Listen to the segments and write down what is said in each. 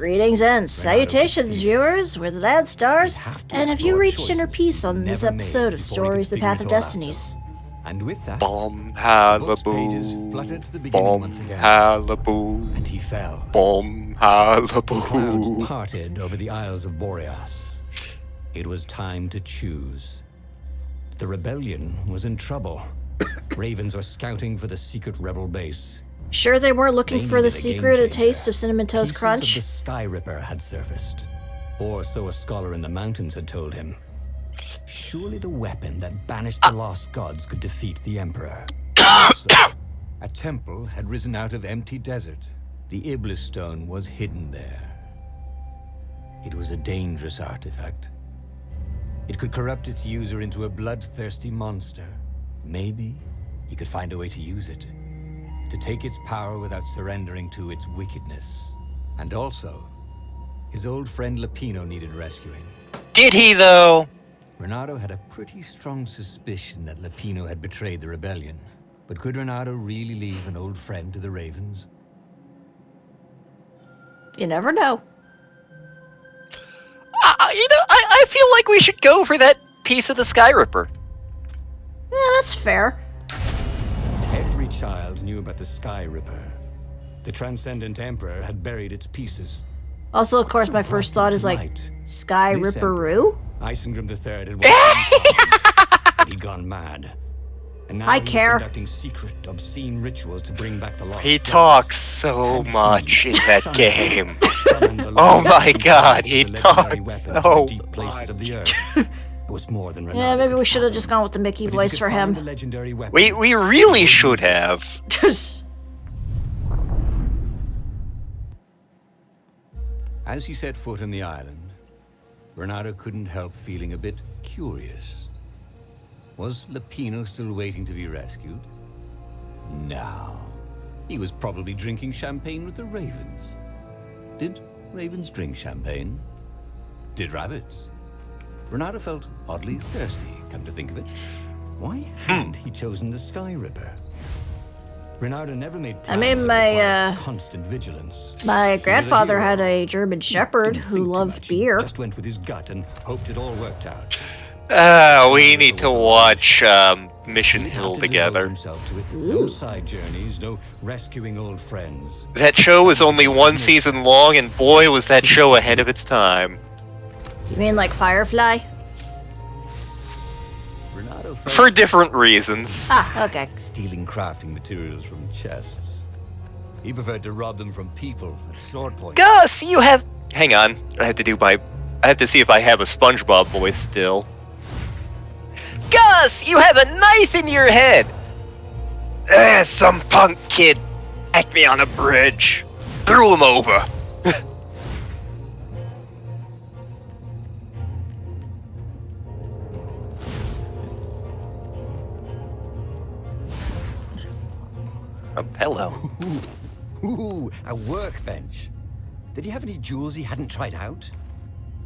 Greetings and salutations, viewers. We're the Land Stars, and have you reached inner peace on this episode of Stories: The Path of Destinies? And with that, Bomb pages Halabu, fluttered to the beginning Bomb once again, Halabu, and he fell. Bomb Clouds Halabu. parted over the Isles of Boreas. It was time to choose. The rebellion was in trouble. Ravens were scouting for the secret rebel base. Sure they weren't looking They for the needed a game secret, a changer. taste of Cinnamon Toast Pieces Crunch? of the Sky Ripper had surfaced, or so a scholar in the mountains had told him. Surely the weapon that banished the lost gods could defeat the Emperor. Also, a temple had risen out of empty desert. The Iblis stone was hidden there. It was a dangerous artifact. It could corrupt its user into a bloodthirsty monster. Maybe he could find a way to use it, to take its power without surrendering to its wickedness. And also, his old friend Lapino needed rescuing. Did he, though? Renato had a pretty strong suspicion that Lapino had betrayed the rebellion. But could Renato really leave an old friend to the Ravens? You never know. I feel like we should go for that piece of the Sky Ripper. Yeah, that's fair. Every child knew about the Sky Ripper. The Transcendent Emperor had buried its pieces. Also, of course, my first thought is like, Sky This Ripperoo? Isengrim III had once he'd gone mad. And now I he was care. conducting secret, obscene rituals to bring back the lost He gods. talks so And he much in that summoned- game. summoned the Oh Lord my to God, the he legendary talks weapon to so the deep places of the earth. It was more than Renato Yeah, maybe could we should have fathom. just gone with the Mickey But if he voice could for find the him. legendary weapon, We really should have. As he set foot on the island, Renato couldn't help feeling a bit curious. Was Lapino still waiting to be rescued? No. He was probably drinking champagne with the ravens. Did ravens drink champagne? Did rabbits? Renato felt oddly thirsty, come to think of it. Why hadn't he chosen the Sky Ripper? Renato never made plans that required constant vigilance. My He was a grandfather hero. had a German Shepherd Didn't who think too loved much. He beer. just went with his gut and hoped it all worked out. We need to watch Mission He had Hill to devote together. himself to it. No side journeys, no rescuing old friends. That show was only one season long, and boy, was that show ahead of its time. You mean like Firefly? Renato felt For different reasons. Ah, okay. stealing crafting materials from chests. He preferred to rob them from people at sword point. Gus, you have... Hang on. I have to see if I have a SpongeBob voice still. Gus, you have a knife in your head! Some punk kid hacked me on a bridge. Threw him over. A pillow. Ooh, a workbench. Did he have any jewels he hadn't tried out?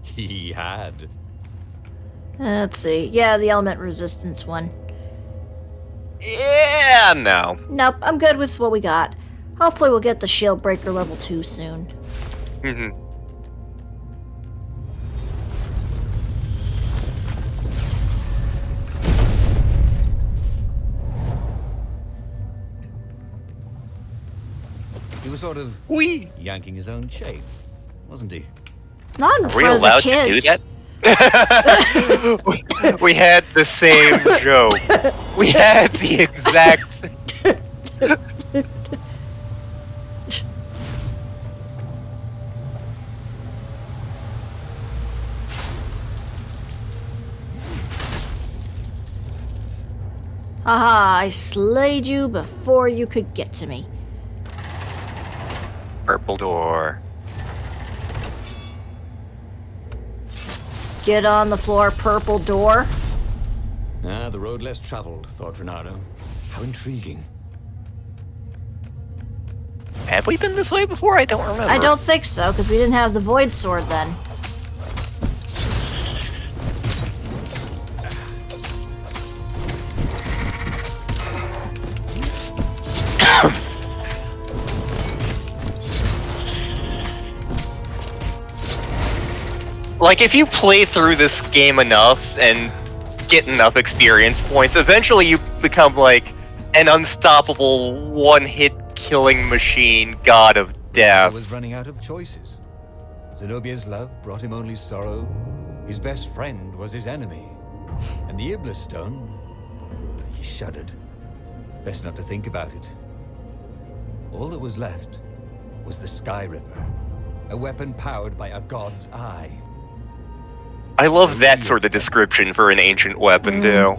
He had. Let's see. Yeah, the element resistance one. Yeah, no. Nope, I'm good with what we got. Hopefully we'll get the shield breaker level 2 soon. Mhm. He was sort of Wee. yanking his own chain, wasn't he? Not in Are we front of the allowed to do kids. that? We had the same joke. We had the exact same. Haha, I slayed you before you could get to me. Purple door. Get on the floor, purple door. Ah, the road less traveled, thought Renato. How intriguing. Have we been this way before? I don't remember. I don't think so, because we didn't have the void sword then. Like, if you play through this game enough and get enough experience points, eventually you become, like, an unstoppable one-hit killing machine, god of death. He was running out of choices. Zenobia's love brought him only sorrow. His best friend was his enemy. And the Iblis stone... he shuddered. Best not to think about it. All that was left was the Sky Ripper, a weapon powered by a god's eye. I love that sort of description for an ancient weapon, too.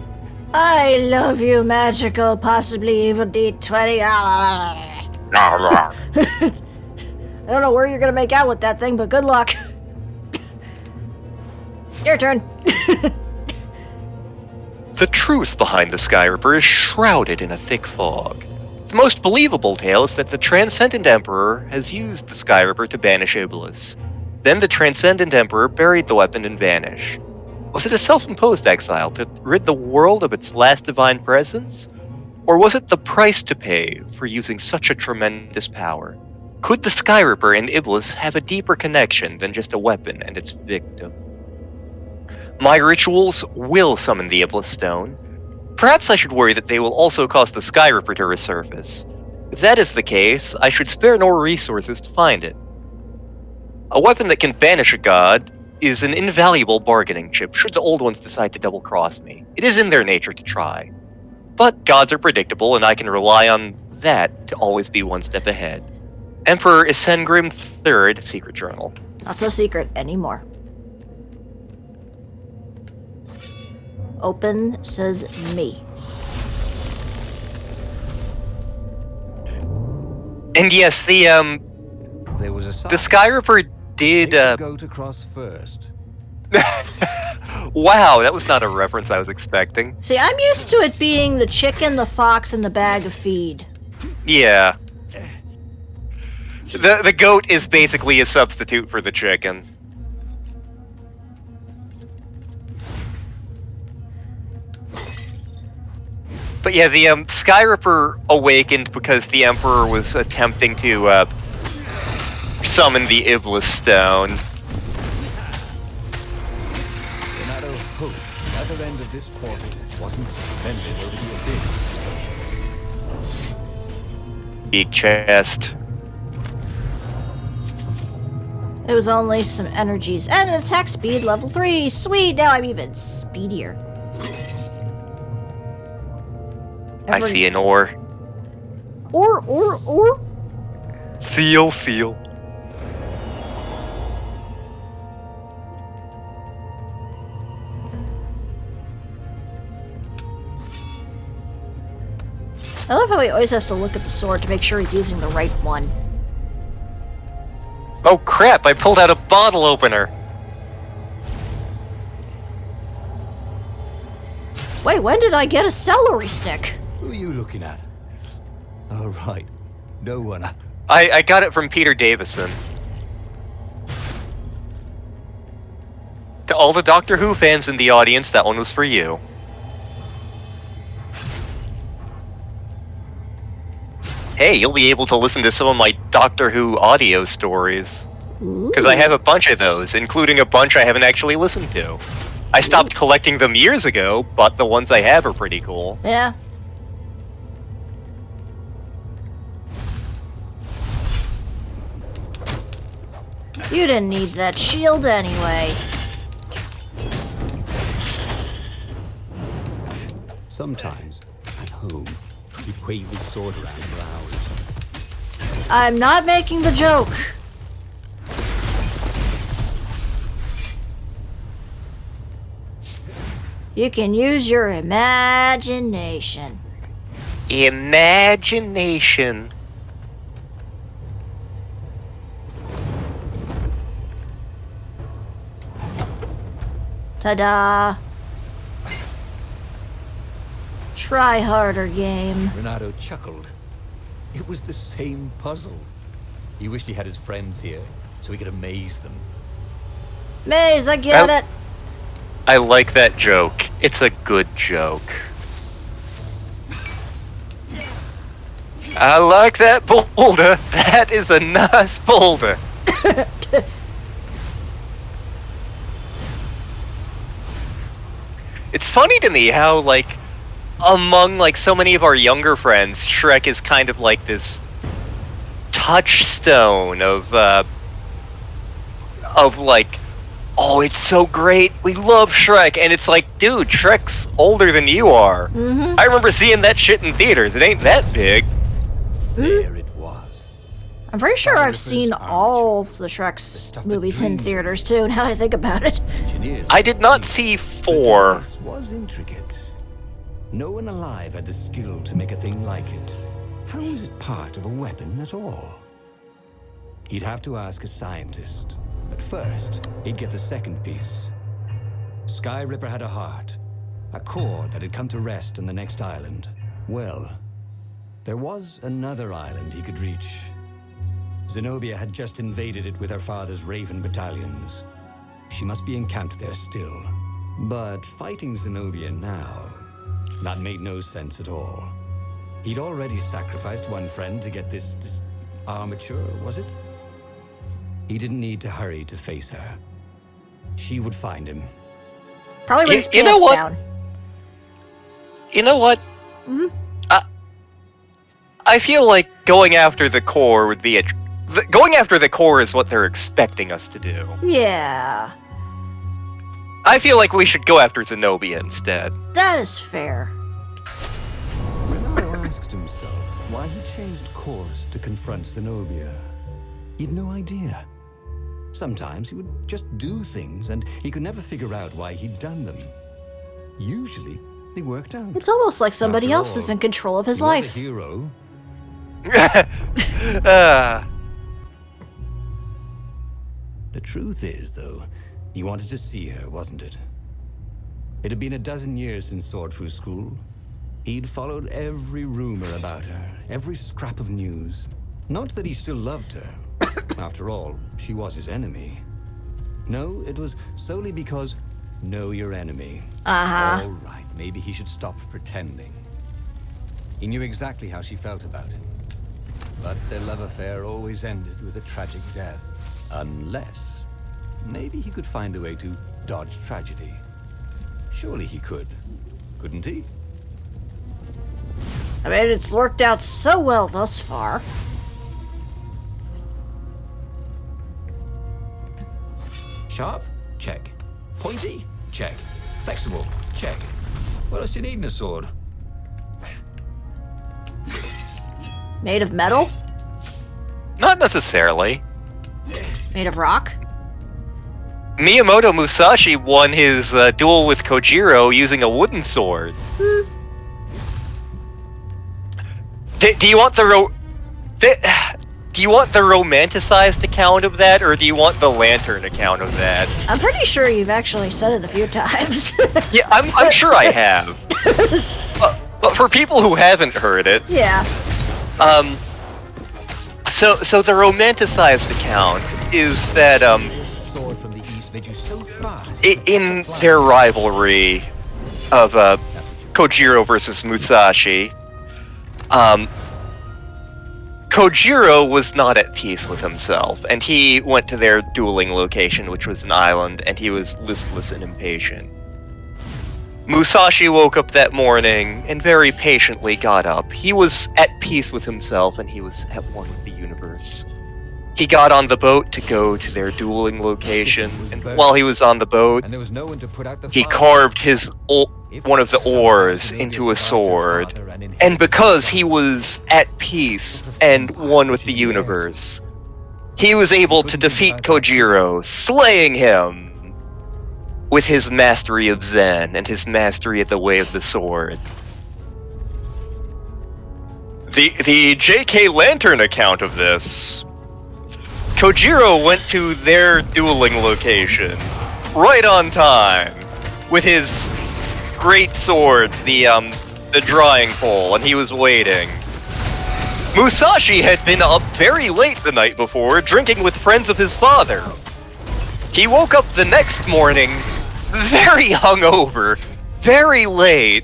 I love you, magical, possibly evil D20. I don't know where you're gonna make out with that thing, but good luck. Your turn. The truth behind the Sky Ripper is shrouded in a thick fog. Its most believable tale is that the Transcendent Emperor has used the Sky Ripper to banish Iblis. Then the Transcendent Emperor buried the weapon and vanished. Was it a self-imposed exile to rid the world of its last divine presence? Or was it the price to pay for using such a tremendous power? Could the Sky Ripper and Iblis have a deeper connection than just a weapon and its victim? My rituals will summon the Iblis Stone. Perhaps I should worry that they will also cause the Sky Ripper to resurface. If that is the case, I should spare no resources to find it. A weapon that can banish a god is an invaluable bargaining chip should the old ones decide to double-cross me. It is in their nature to try. But gods are predictable, and I can rely on that to always be one step ahead. Emperor Isengrim III, Secret Journal. Not so secret anymore. Open says me. And yes, There was a sign. the Sky Ripper did, Go to cross first. Wow, that was not a reference I was expecting. See, I'm used to it being the chicken, the fox, and the bag of feed. Yeah. The goat is basically a substitute for the chicken. But yeah, the Sky Ripper awakened because the Emperor was attempting to summon the Iblis Stone. Renato hoped the other end of this portal wasn't suspended over the abyss. Big chest. It was only some energies and an attack speed level 3. Sweet, now I'm even speedier. I see an ore. Or. Seal. I love how he always has to look at the sword to make sure he's using the right one. Oh crap, I pulled out a bottle opener. Wait, when did I get a celery stick? Who are you looking at? Oh, right. No one. I got it from Peter Davison. To all the Doctor Who fans in the audience, that one was for you. Hey, you'll be able to listen to some of my Doctor Who audio stories. Because I have a bunch of those, including a bunch I haven't actually listened to. I stopped collecting them years ago, but the ones I have are pretty cool. Yeah. You didn't need that shield anyway. Sometimes, at home, he'd wave his sword around for hours. I'm not making the joke. You can use your imagination. Imagination. Ta-da. Try harder, game. Renato chuckled. It was the same puzzle. He wished he had his friends here, so he could amaze them. Maze, I get it. I like that joke. It's a good joke. I like that boulder. That is a nice boulder. It's funny to me how, like, among, like, so many of our younger friends, Shrek is kind of like this touchstone of like, oh, it's so great, we love Shrek, and it's like, dude, Shrek's older than you are. I remember seeing that shit in theaters. It ain't that big. There it was. I'm pretty sure I've seen all of the Shrek's movies in theaters too, now I think about it. I did not see 4. This was intricate. No one alive had the skill to make a thing like it. How is it part of a weapon at all? He'd have to ask a scientist. But first, he'd get the second piece. Sky Ripper had a heart, a core that had come to rest on the next island. Well, there was another island he could reach. Zenobia had just invaded it with her father's Raven battalions. She must be encamped there still. But fighting Zenobia now, that made no sense at all. He'd already sacrificed one friend to get this armature, was it? He didn't need to hurry to face her. She would find him. Probably with his You know pants what? down. You know what? I feel like going after the core would be going after the core is what they're expecting us to do. Yeah, I feel like we should go after Zenobia instead. that is fair. Renaro asked himself why he changed course to confront Zenobia. He'd no idea. Sometimes he would just do things, and he could never figure out why he'd done them. Usually, they worked out. It's almost like somebody After else all, is in control of his He was life. a hero. The truth is, though, he wanted to see her, wasn't it? It had been a dozen years since Swordfu School. He'd followed every rumor about her, every scrap of news. Not that he still loved her. After all, she was his enemy. No, it was solely because know your enemy. All right, maybe he should stop pretending. He knew exactly how she felt about him. But their love affair always ended with a tragic death. Unless, maybe he could find a way to dodge tragedy. Surely he could, couldn't he? I mean, it's worked out so well thus far. Sharp? Check. Pointy? Check. Flexible? Check. What else do you need in a sword? Made of metal? Not necessarily. Made of rock? Miyamoto Musashi won his duel with Kojiro using a wooden sword. Do you want the do you want the romanticized account of that, or do you want the lantern account of that? I'm pretty sure you've actually said it a few times. Yeah, I'm sure I have. But for people who haven't heard it, Yeah. so the romanticized account is that Sword from the east made you so fast. in their rivalry of Kojiro versus Musashi, Kojiro was not at peace with himself, and he went to their dueling location, which was an island, and he was listless and impatient. Musashi woke up that morning and very patiently got up. He was at peace with himself, and he was at one with the universe. He got on the boat to go to their dueling location, and while he was on the boat, And there was no one to put out the he fire. carved one of the oars into a sword. And because he was at peace and one with the universe, he was able to defeat Kojiro, slaying him with his mastery of Zen and his mastery of the way of the sword. The JK Lantern account of this, Kojiro went to their dueling location right on time with his great sword, the drawing pole, and he was waiting. Musashi had been up very late the night before, drinking with friends of his father. He woke up the next morning very hungover, very late.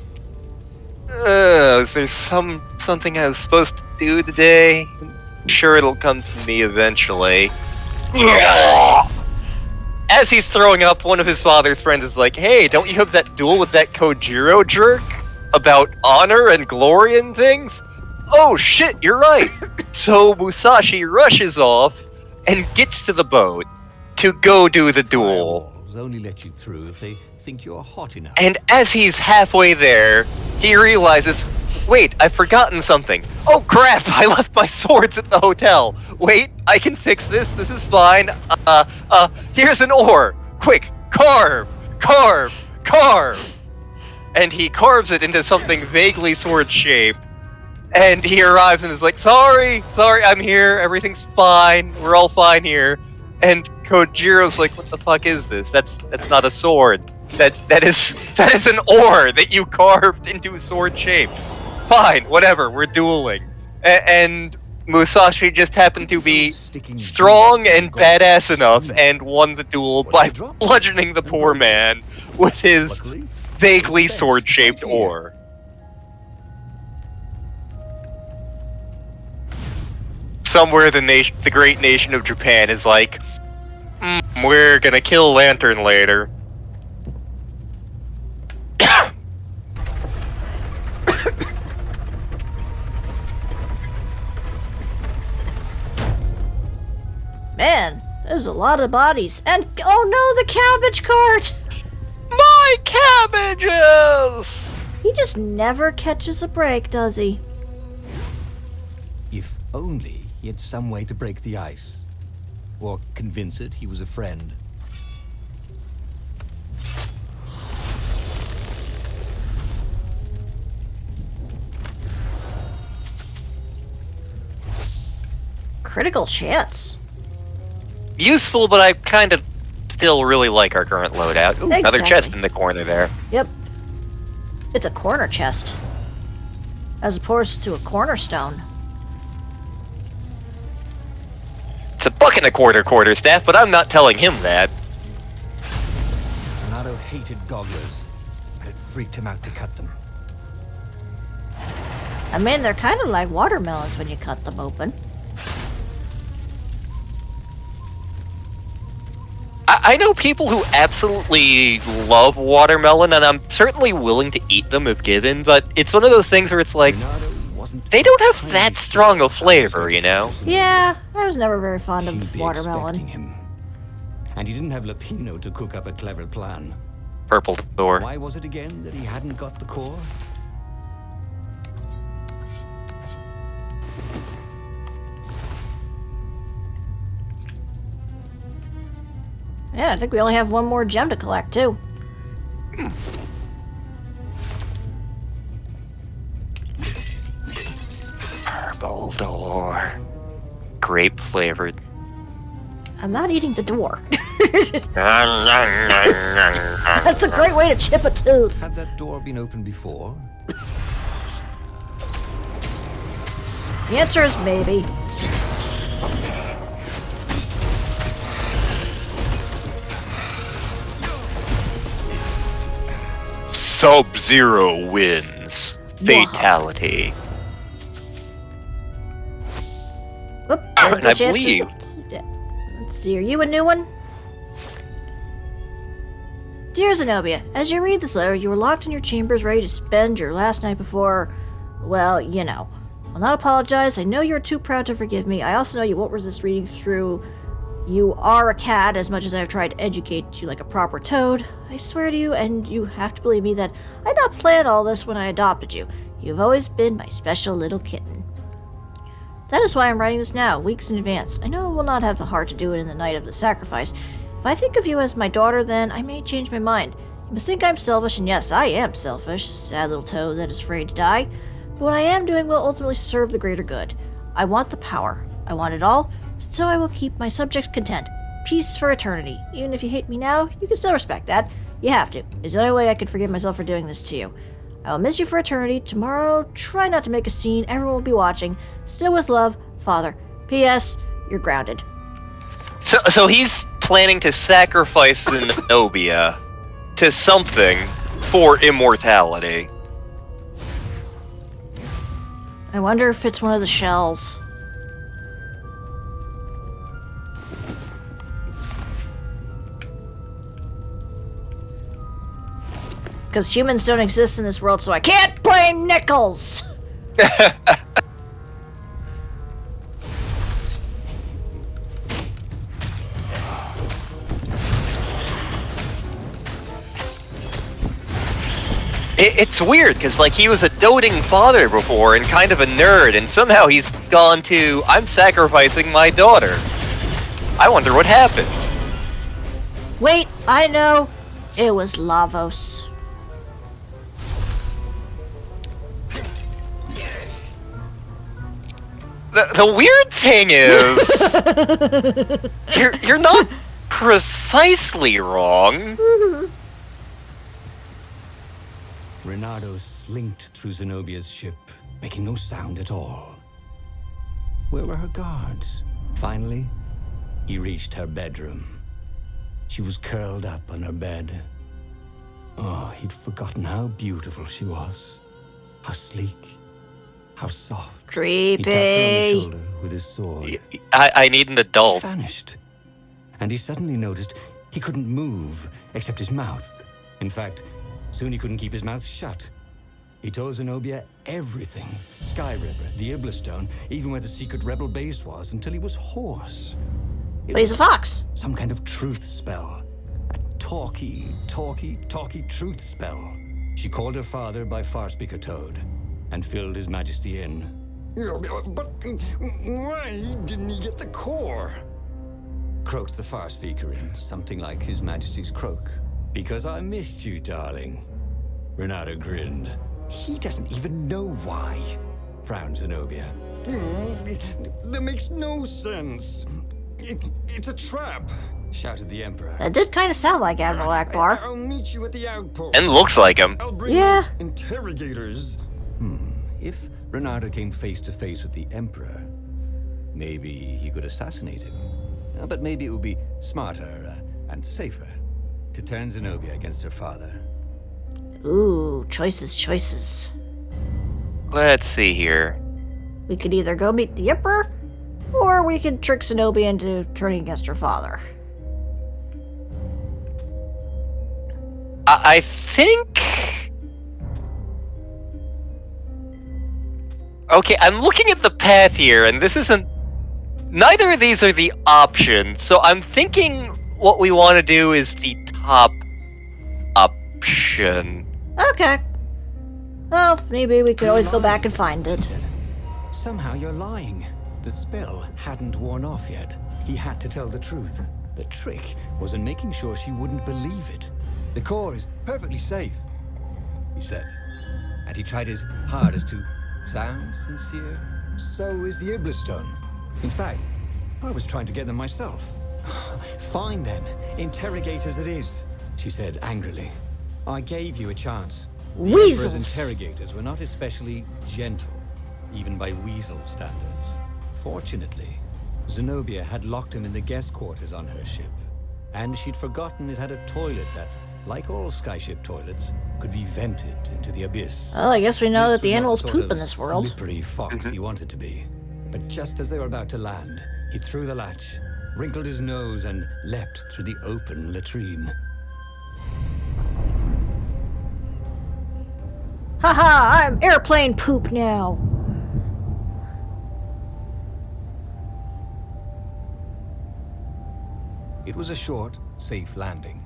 Is there something I was supposed to do today? I'm sure it'll come to me eventually. as he's throwing up, one of his father's friends is like, "Hey, don't you have that duel with that Kojiro jerk about honor and glory and things?" Oh shit, you're right. So Musashi rushes off and gets to the boat to go do the duel. Firewalls only let you through if they think you're hot enough. And as he's halfway there, he realizes, wait, I've forgotten something. Oh crap, I left my swords at the hotel. Wait, I can fix this. This is fine. Here's an oar. Quick, carve, carve, carve. And he carves it into something vaguely sword-shaped. And he arrives and is like, sorry, I'm here. Everything's fine. We're all fine here. And Kojiro's like, what the fuck is this? That's not a sword. That is an oar that you carved into sword shape. Fine, whatever, we're dueling. And Musashi just happened to be strong and badass enough and won the duel by bludgeoning the poor man with his vaguely sword-shaped oar. Somewhere the great nation of Japan is like, we're gonna kill Lantern later. Man, there's a lot of bodies. And, oh no, the cabbage cart! My cabbages! He just never catches a break, does he? If only he had some way to break the ice. Or convince it he was a friend. Critical chance. Useful, but I kind of still really like our current loadout. Ooh, another Exactly. chest in the corner there. Yep. It's a corner chest. As opposed to a cornerstone. It's a buck and a quarterstaff, but I'm not telling him that. Renato hated gogglers, but it freaked him out to cut them. I mean, they're kind of like watermelons when you cut them open. I know people who absolutely love watermelon, and I'm certainly willing to eat them if given, but it's one of those things where it's like, Renato wasn't they don't have that strong a flavor, you know? Yeah, I was never very fond She'd of be watermelon. expecting him. And he didn't have Lapino to cook up a clever plan. Purple door. Why was it again that he hadn't got the core? Yeah, I think we only have one more gem to collect, too. Purple door. Grape flavored. I'm not eating the door. That's a great way to chip a tooth. Had that door been open before? The answer is maybe. Sub-Zero wins. Fatality. Whoop, And I believe- Let's see, are you a new one? Dear Zenobia, as you read this letter, you were locked in your chambers ready to spend your last night before, well, you know. I'll not apologize, I know you're too proud to forgive me. I also know you won't resist reading through You Are a Cat as much as I have tried to educate you like a proper toad. I swear to you, and you have to believe me, that I did not plan all this when I adopted you. You've always been my special little kitten. That is why I'm writing this now, weeks in advance. I know I will not have the heart to do it in the night of the sacrifice. If I think of you as my daughter, then I may change my mind. You must think I'm selfish, and yes, I am selfish, sad little toad that is afraid to die. But what I am doing will ultimately serve the greater good. I want the power. I want it all, so I will keep my subjects content. Peace for eternity. Even if you hate me now, you can still respect that. You have to. It's the only way I can forgive myself for doing this to you. I will miss you for eternity. Tomorrow, try not to make a scene. Everyone will be watching. Still with love, Father. P.S. You're grounded. So he's planning to sacrifice Zenobia to something for immortality. I wonder if it's one of the shells. Because humans don't exist in this world, so I can't blame Nichols! It's weird, because, like, he was a doting father before and kind of a nerd, and somehow he's gone to, I'm sacrificing my daughter. I wonder what happened. Wait, I know. It was Lavos. The weird thing is, you're not precisely wrong. Reynardo slinked through Zenobia's ship, making no sound at all. Where were her guards? Finally, he reached her bedroom. She was curled up on her bed. Oh, he'd forgotten how beautiful she was. How sleek. How soft. Creepy. He tapped her on the shoulder with his sword. I need an adult. She vanished. And he suddenly noticed he couldn't move except his mouth. In fact, soon he couldn't keep his mouth shut. He told Zenobia everything. Skyriver, the Iblastone, even where the secret rebel base was, until he was hoarse. It But he's a fox. some kind of truth spell. A talky truth spell. She called her father by Farspeaker Toad and filled His Majesty in. But why didn't he get the core? Croaked the Farspeaker in something like His Majesty's croak. Because I missed you, darling. Renato grinned. He doesn't even know why, frowned Zenobia. That makes no sense. It's a trap, shouted the Emperor. That did kind of sound like Admiral Akbar. I'll meet you at the outpost. And looks like him. I'll bring Yeah. interrogators. If Reynardo came face to face with the Emperor, maybe he could assassinate him. But maybe it would be smarter and safer to turn Zenobia against her father. Ooh, choices. Let's see here. We could either go meet the Emperor, or we could trick Zenobia into turning against her father. I think... Okay, I'm looking at the path here, and this isn't... Neither of these are the options, so I'm thinking what we want to do is the top option. Okay. Well, maybe we could always go back and find it. Somehow you're lying. The spell hadn't worn off yet. He had to tell the truth. The trick was in making sure she wouldn't believe it. The core is perfectly safe, he said. And he tried his hardest to sound sincere. So is the Iblastone. In fact, I was trying to get them myself. Find them. Interrogators it is, she said angrily. I gave you a chance. The Emperor's Weasels. interrogators were not especially gentle, even by weasel standards. Fortunately, Zenobia had locked him in the guest quarters on her ship, and she'd forgotten it had a toilet that, like all skyship toilets, could be vented into the abyss. Well, I guess we know This that the was not animals sort poop of in this world. Slippery fox he wanted to be. But just as they were about to land, he threw the latch, wrinkled his nose, and leapt through the open latrine. Haha, I'm airplane poop now. It was a short, safe landing.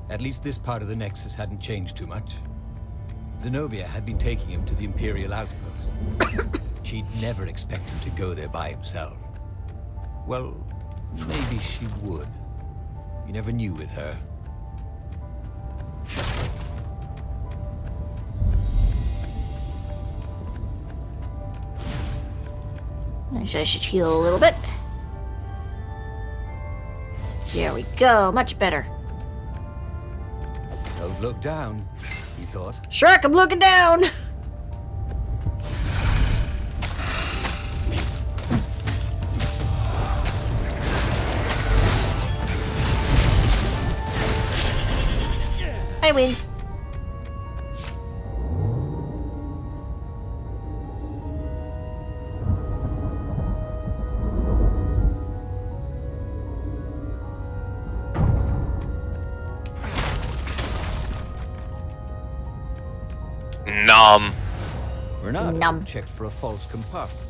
At least this part of the Nexus hadn't changed too much. Zenobia had been taking him to the Imperial outpost. She'd never expect him to go there by himself. Well, maybe she would. You never knew with her. I should heal a little bit. There we go, much better. Don't look down, he thought. Shrek, I'm looking down! I win. Nom. Renato Num. checked for a false compartment.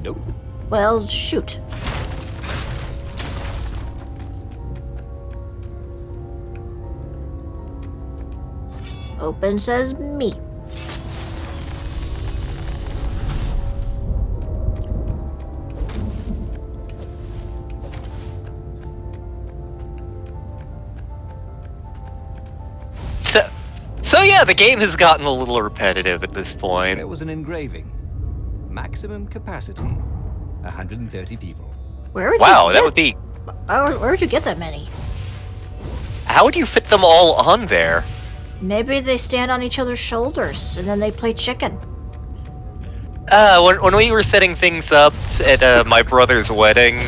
Nope. Well, shoot. Open says me. So yeah, the game has gotten a little repetitive at this point. There was an engraving. Maximum capacity, 130 people. Where would Wow, you that get, would be. where would you get that many? How would you fit them all on there? Maybe they stand on each other's shoulders and then they play chicken. When we were setting things up at my brother's wedding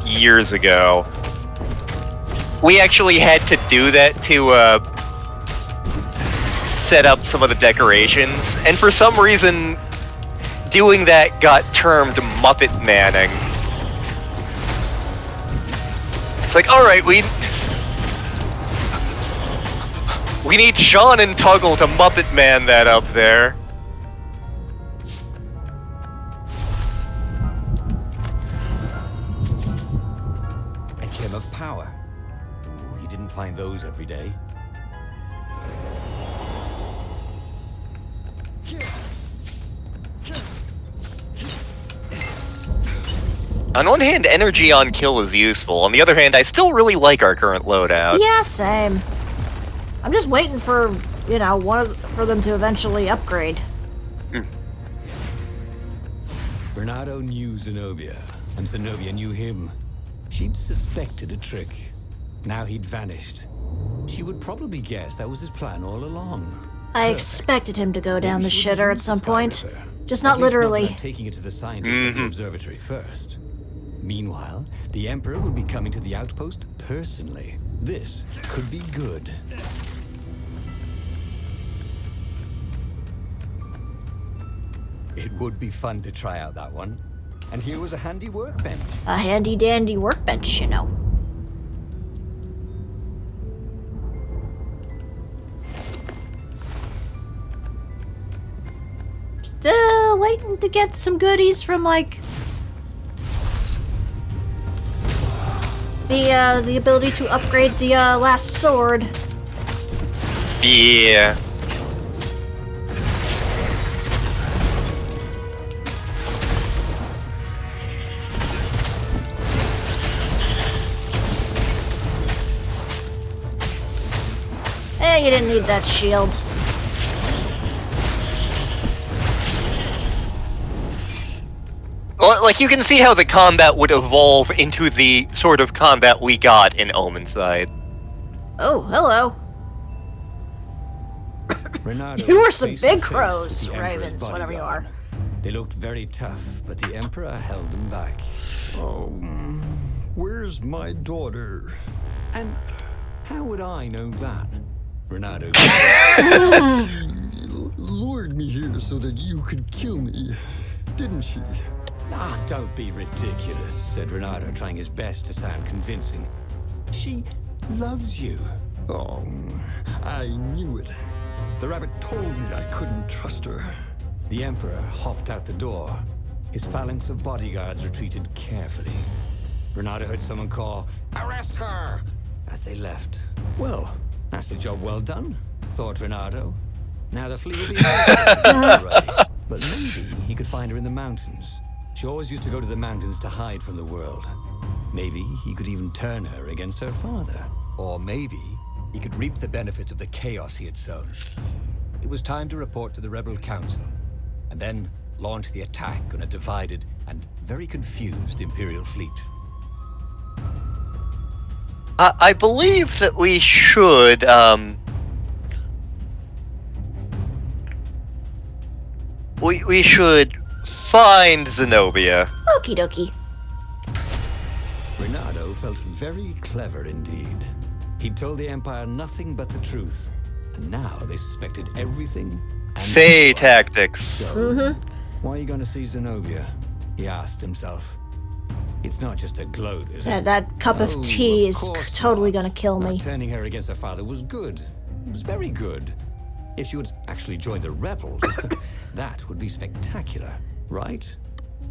years ago, we actually had to do that to set up some of the decorations, and for some reason, doing that got termed Muppet Manning. It's like, alright, we need Sean and Tuggle to Muppet Man that up there. A gem of power. Ooh, he didn't find those every day. On one hand, energy on kill is useful. On the other hand, I still really like our current loadout. Yeah, same. I'm just waiting for, for them to eventually upgrade. Bernardo knew Zenobia, and Zenobia knew him. She'd suspected a trick. Now he'd vanished. She would probably guess that was his plan all along. I expected him to go down the Maybe she would shitter use at some the point. Skyripper. Just At not least literally. without taking it to the scientists at the observatory first. Meanwhile, the Emperor would be coming to the outpost personally. This could be good. It would be fun to try out that one. And here was a handy workbench. A handy-dandy workbench, you know. Still waiting to get some goodies from, like, the ability to upgrade the, last sword. Yeah. You didn't need that shield. Well, like, you can see how the combat would evolve into the sort of combat we got in Omen's-Side. Oh, hello. Renato You were was some face big to face crows, with the Emperor's ravens, whatever you bodyguard. are. They looked very tough, but the Emperor held them back. Oh, where's my daughter? And how would I know that? Renato. Lured me here so that you could kill me, didn't she? Ah, don't be ridiculous, said Renato, trying his best to sound convincing. She loves you. Oh, I knew it. The rabbit told me I couldn't trust her. The Emperor hopped out the door. His phalanx of bodyguards retreated carefully. Renato heard someone call, "Arrest her!" as they left. Well, that's a job well done, thought Renato. Now the flea will be ready. But maybe he could find her in the mountains. She always used to go to the mountains to hide from the world. Maybe he could even turn her against her father. Or maybe he could reap the benefits of the chaos he had sown. It was time to report to the Rebel Council, and then launch the attack on a divided and very confused Imperial fleet. I believe that we should, we should find Zenobia. Okie dokie. Renato felt very clever indeed. He'd told the Empire nothing but the truth, and now they suspected everything and Fey everyone. tactics. So, why are you going to see Zenobia? He asked himself. It's not just a gloat, is Yeah, it? that cup of Oh, tea of is course totally not. gonna kill me. Not turning her against her father was good. It was very good. If she would actually join the rebels, that would be spectacular, right?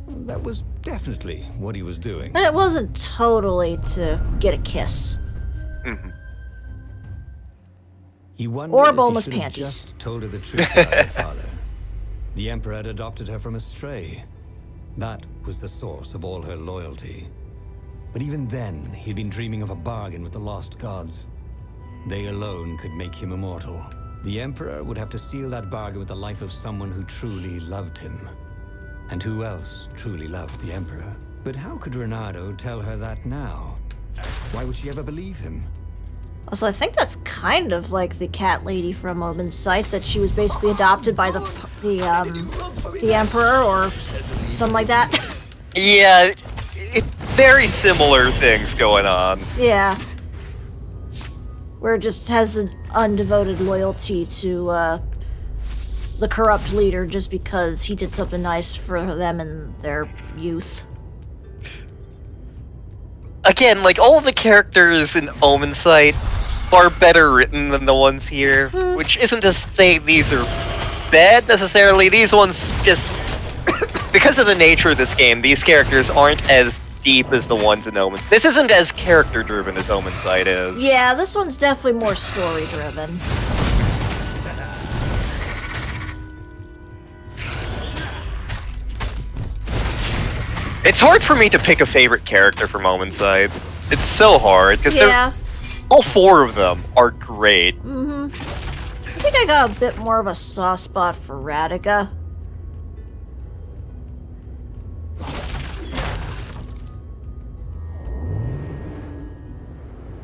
That was definitely what he was doing. And it wasn't totally to get a kiss. He wondered Or if he boneless should have panties. just told her the truth about her father. The Emperor had adopted her from a stray. That was the source of all her loyalty. But even then, he'd been dreaming of a bargain with the lost gods. They alone could make him immortal. The Emperor would have to seal that bargain with the life of someone who truly loved him. And who else truly loved the Emperor? But how could Renato tell her that now? Why would she ever believe him? Also, I think that's kind of like the cat lady from Omen's Sight, that she was basically adopted by the Emperor or something like that. Yeah, very similar things going on. Yeah. Where it just has an undevoted loyalty to the corrupt leader just because he did something nice for them in their youth. Again, like, all of the characters in Omen Sight are better written than the ones here, which isn't to say these are bad necessarily. These ones just, because of the nature of this game, these characters aren't as deep as the ones in Omen. This isn't as character driven as Omen Sight is. Yeah, this one's definitely more story driven. It's hard for me to pick a favorite character from Omen Sight. It's so hard, because Yeah. all four of them are great. I think I got a bit more of a soft spot for Radica.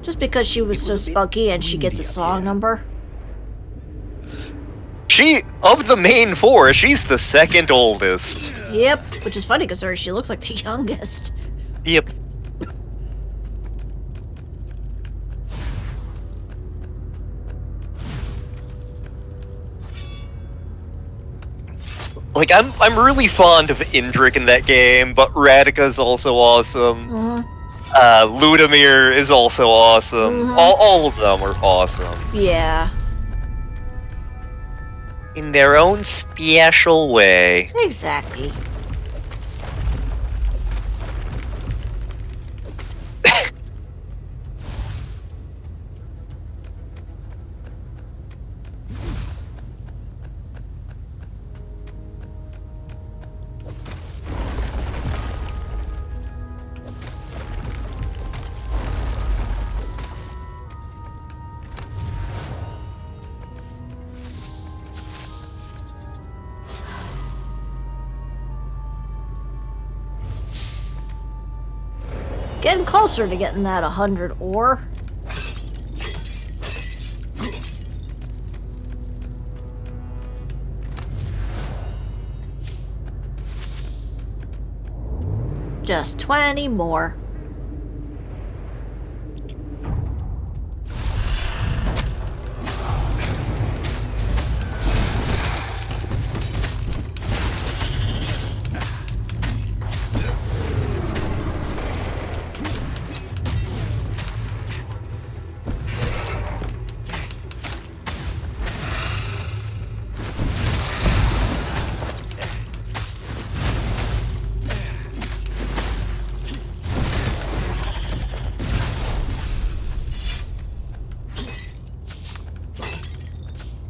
Just because she was so spunky and she gets a song number. She, of the main four, she's the second oldest. Yep, which is funny because she looks like the youngest. Yep. Like, I'm really fond of Indrik in that game, but Radica's also awesome. Ludimir is also awesome. All of them are awesome. Yeah, In their own special way. exactly. Getting closer to getting that 100 ore. Just 20 more.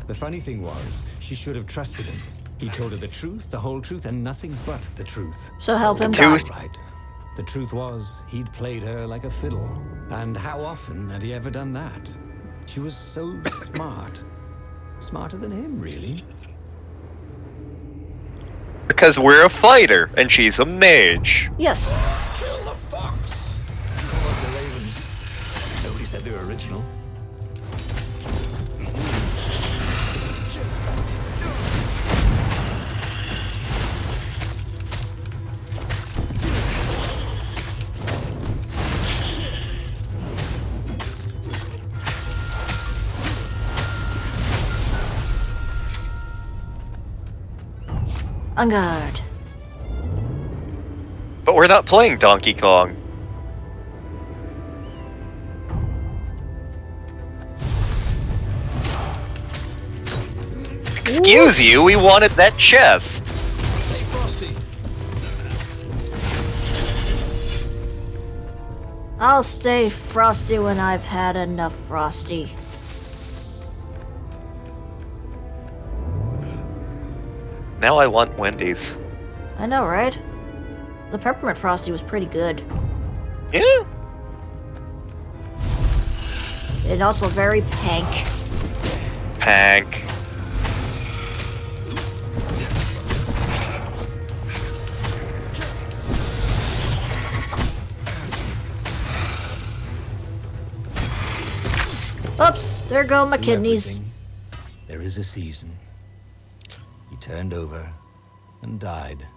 The funny thing was, she should have trusted him. He told her the truth, the whole truth, and nothing but the truth. So help him The God. truth. Right. The truth was, he'd played her like a fiddle. And how often had he ever done that? She was so smart. Smarter than him, really. Because we're a fighter, and she's a mage. Yes. Kill the fox! I love the ravens. Nobody said they were original. On guard. But we're not playing Donkey Kong. Excuse you, we wanted that chest. Hey, Frosty. I'll stay frosty when I've had enough frosty. Now I want Wendy's. I know, right? The peppermint frosty was pretty good. Yeah. And also very pink. Pank. Oops, there go my To kidneys. everything, there is a season. He turned over and died.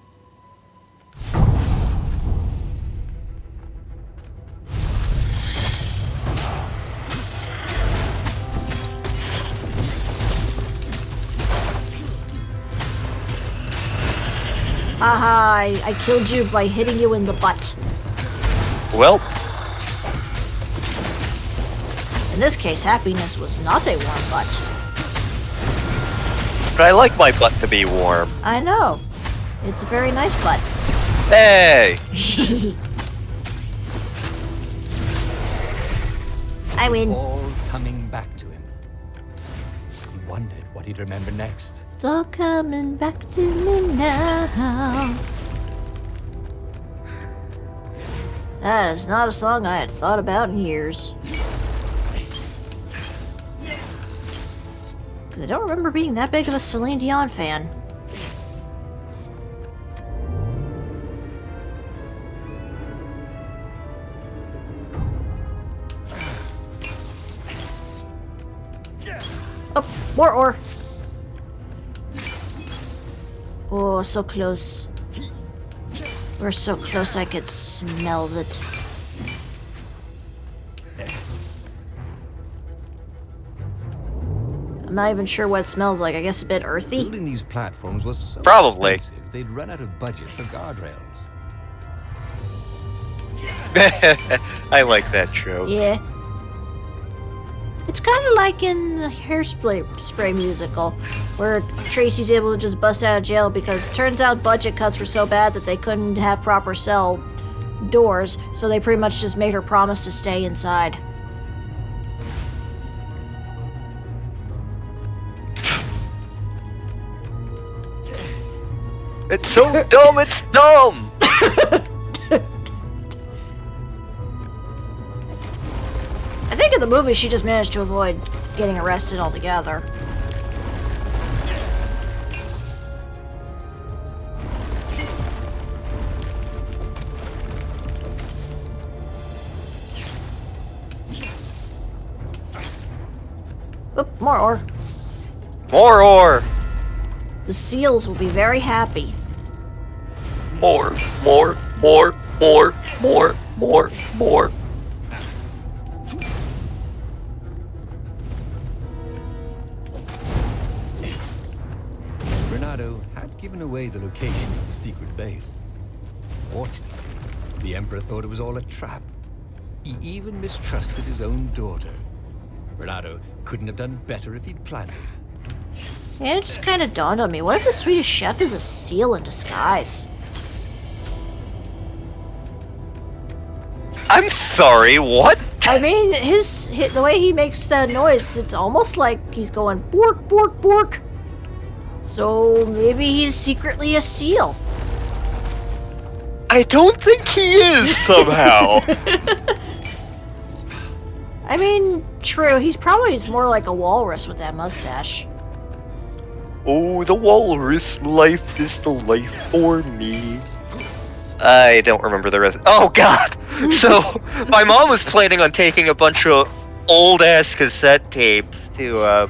Haha, I killed you by hitting you in the butt. Well, In this case, happiness was not a warm butt. but I like my butt to be warm. I know. It's a very nice butt. Hey! I win. All coming back to him. He wondered what he'd remember next. It's all coming back to me now. That is not a song I had thought about in years. I don't remember being that big of a Celine Dion fan. Oh, more ore. Oh, so close. We're so close I could smell it. I'm not even sure what it smells like. I guess a bit earthy. Building these platforms was so Probably. expensive, they'd run out of budget for guardrails. I like that joke. Yeah. It's kind of like in the Hairspray musical, where Tracy's able to just bust out of jail because turns out budget cuts were so bad that they couldn't have proper cell doors, so they pretty much just made her promise to stay inside. It's so dumb, it's dumb! I think in the movie she just managed to avoid getting arrested altogether. Oop, more ore. More ore! The seals will be very happy. More, more, more, more, more, more, more. Bernardo had given away the location of the secret base. Fortunately, the Emperor thought it was all a trap. He even mistrusted his own daughter. Bernardo couldn't have done better if he'd planned it. And it just kind of dawned on me, what if the Swedish chef is a seal in disguise? I'm sorry, what? I mean, the way he makes that noise, it's almost like he's going bork, bork, bork. So maybe he's secretly a seal. I don't think he is, somehow. I mean, true, he's probably more like a walrus with that mustache. Oh, the walrus life is the life for me. I don't remember the rest. Oh, God! So, my mom was planning on taking a bunch of old-ass cassette tapes to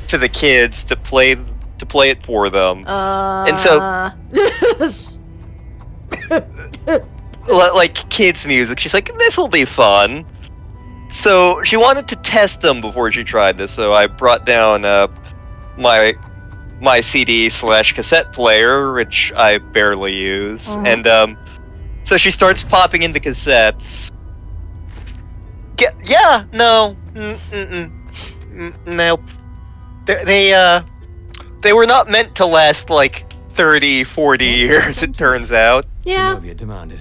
the kids to play it for them. And so, like kids music. She's like, this'll be fun. So she wanted to test them before she tried this. So I brought down my CD/cassette player, which I barely use, and so she starts popping in the cassettes. Nope. They were not meant to last like 30, 40 years, it turns out. Yeah. Zenobia demanded.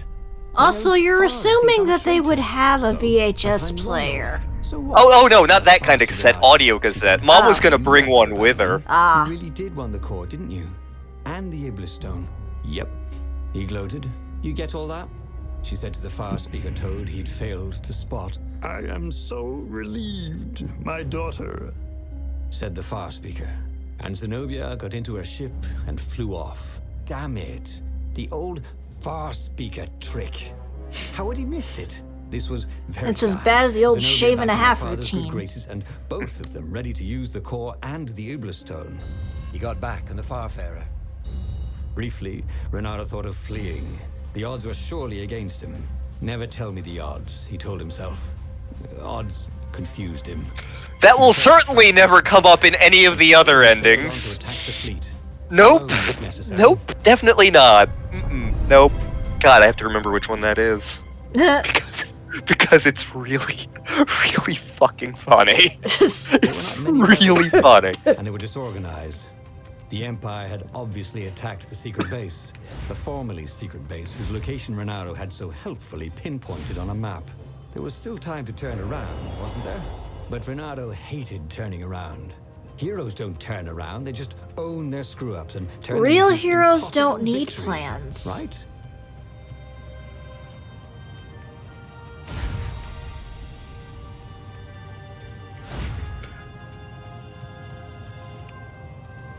Also, you're Far, assuming things that they would unchanging. have a So, VHS I'm player. loyal. So what? Oh no, not that kind of cassette, audio cassette. Mom was gonna bring one with her. Ah. You really did want the core, didn't you? And the Iblis stone. Yep. He gloated. You get all that? She said to the far speaker Toad he'd failed to spot. I am so relieved, my daughter. Said the far speaker. And Zenobia got into her ship and flew off. Damn it. The old far speaker trick. How had he missed it? This was very It's as bad as the old Zenobia shave and a back in her half father's good routine. graces, and both of them ready to use the core and the Iblis stone. He got back on the Farfarer. Briefly, Renato thought of fleeing. The odds were surely against him. Never tell me the odds, he told himself. Odds confused him. That will certainly never come up in any of the other endings. To attack the fleet. Nope. Alone if necessary. Nope, definitely not. Nope. God, I have to remember which one that is. Because it's really, really fucking funny. It's really funny. And they were disorganized. The Empire had obviously attacked the secret base, the formerly secret base whose location Renato had so helpfully pinpointed on a map. There was still time to turn around, wasn't there? But Renato hated turning around. Heroes don't turn around, they just own their screw-ups and turn them Real into heroes impossible don't need victories, plans. Right?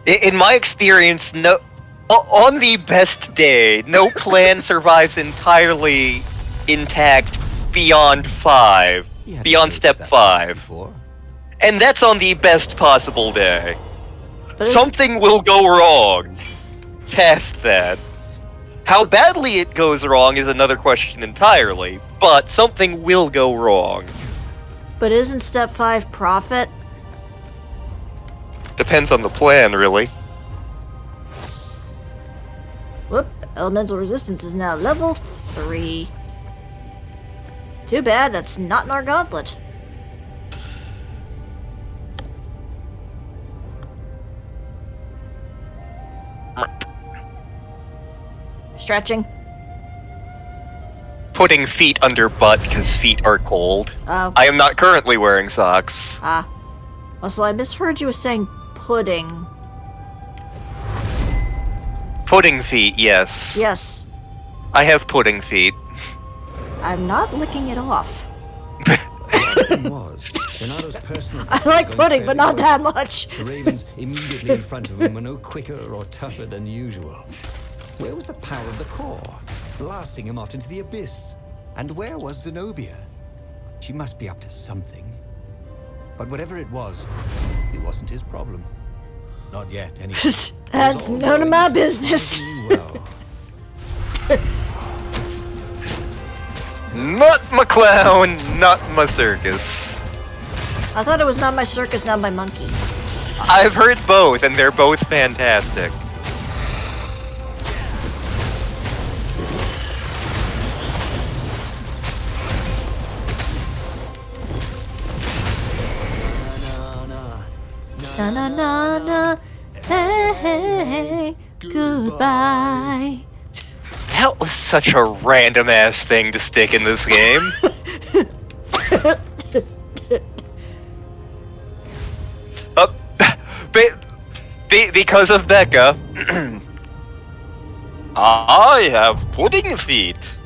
In my experience, on the best day, no plan survives entirely intact beyond 5. You had Beyond step that 5. before. And that's on the best possible day. But Something will go wrong. Past that. How badly it goes wrong is another question entirely, but something will go wrong. But isn't step 5 profit? Depends on the plan, really. Whoop, elemental resistance is now level 3. Too bad that's not in our gauntlet. Stretching. Putting feet under butt because feet are cold. Oh. I am not currently wearing socks. Ah. Also, I misheard you as saying pudding. Pudding feet, yes. Yes. I have pudding feet. I'm not licking it off. The thing was, Renato's personal I was like going pudding, but fairly not well. that much. The ravens immediately in front of him were no quicker or tougher than usual. Where was the power of the core, blasting him off into the abyss? And where was Zenobia? She must be up to something. But whatever it wasn't his problem. Not yet, anyway. It That's was all none of going my so business. surprisingly well. Not my clown, not my circus. I thought it was not my circus, not my monkey. I've heard both, and they're both fantastic. Na na na na. Hey, hey, hey. Goodbye. That was such a random ass thing to stick in this game. Because of Becca, I have pudding feet.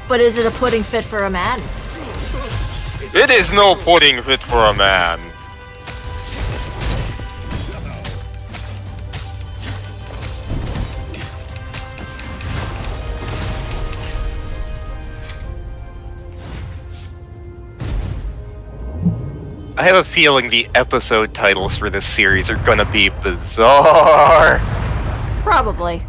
But is it a pudding fit for a man? It is no pudding fit for a man. I have a feeling the episode titles for this series are gonna be bizarre. Probably.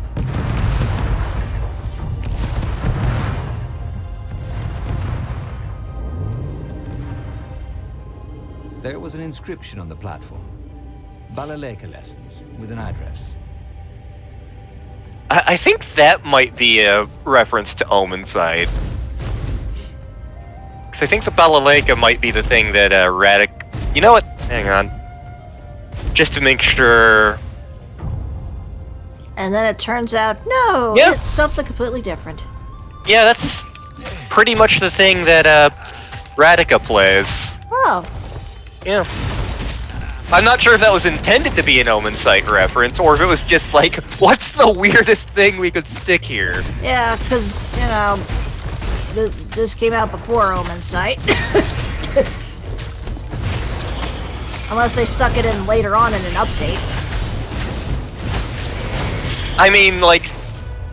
There was an inscription on the platform. Balaleka lessons with an address. I think that might be a reference to Omensight. Because I think the Balaleka might be the thing that Radic... You know what? Hang on. just to make sure. And then it turns out, no, Yeah. it's something completely different. Yeah, that's pretty much the thing that Radica plays. Oh, Yeah. I'm not sure if that was intended to be an Omen Psych reference, or if it was just like, what's the weirdest thing we could stick here? yeah, because, you know, this came out before Omen Sight. Unless they stuck it in later on in an update. I mean, like,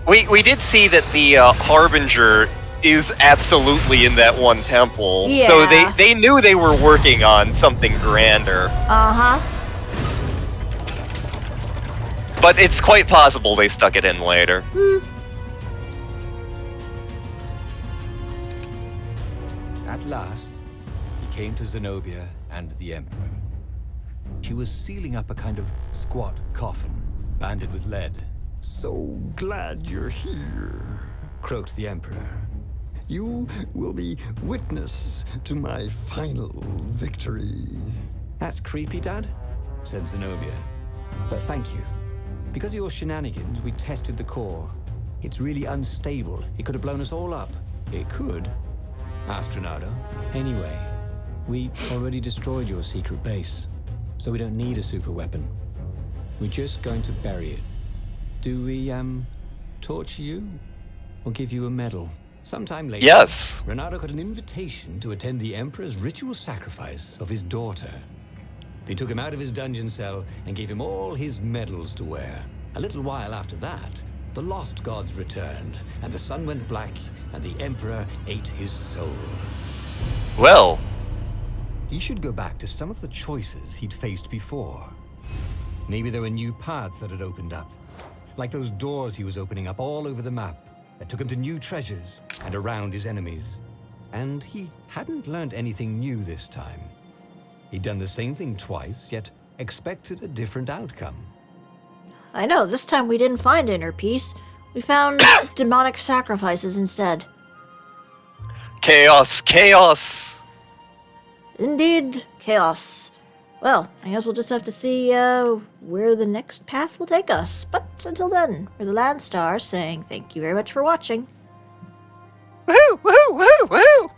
we did see that the Harbinger is absolutely in that one temple. Yeah. So they knew they were working on something grander. Uh-huh. But it's quite possible they stuck it in later. At last, he came to Zenobia and the Emperor. She was sealing up a kind of squat coffin, banded with lead. So glad you're here. Croaked the Emperor. You will be witness to my final victory. That's creepy, Dad, said Zenobia. But thank you. Because of your shenanigans, we tested the core. It's really unstable. It could have blown us all up. It could, asked Renato. Anyway, we already destroyed your secret base, so we don't need a super weapon. We're just going to bury it. Do we, torture you? Or give you a medal? Sometime later, Yes. Renato got an invitation to attend the Emperor's ritual sacrifice of his daughter. They took him out of his dungeon cell and gave him all his medals to wear. A little while after that, the lost gods returned, and the sun went black, and the Emperor ate his soul. Well, He should go back to some of the choices he'd faced before. Maybe there were new paths that had opened up, like those doors he was opening up all over the map that took him to new treasures and around his enemies. And he hadn't learned anything new this time. He'd done the same thing twice, yet expected a different outcome. I know, this time we didn't find inner peace. We found demonic sacrifices instead. chaos, chaos! Indeed, chaos. Well, I guess we'll just have to see where the next path will take us. But until then, we're the Landstar saying thank you very much for watching. Woohoo, woohoo, woohoo, woohoo!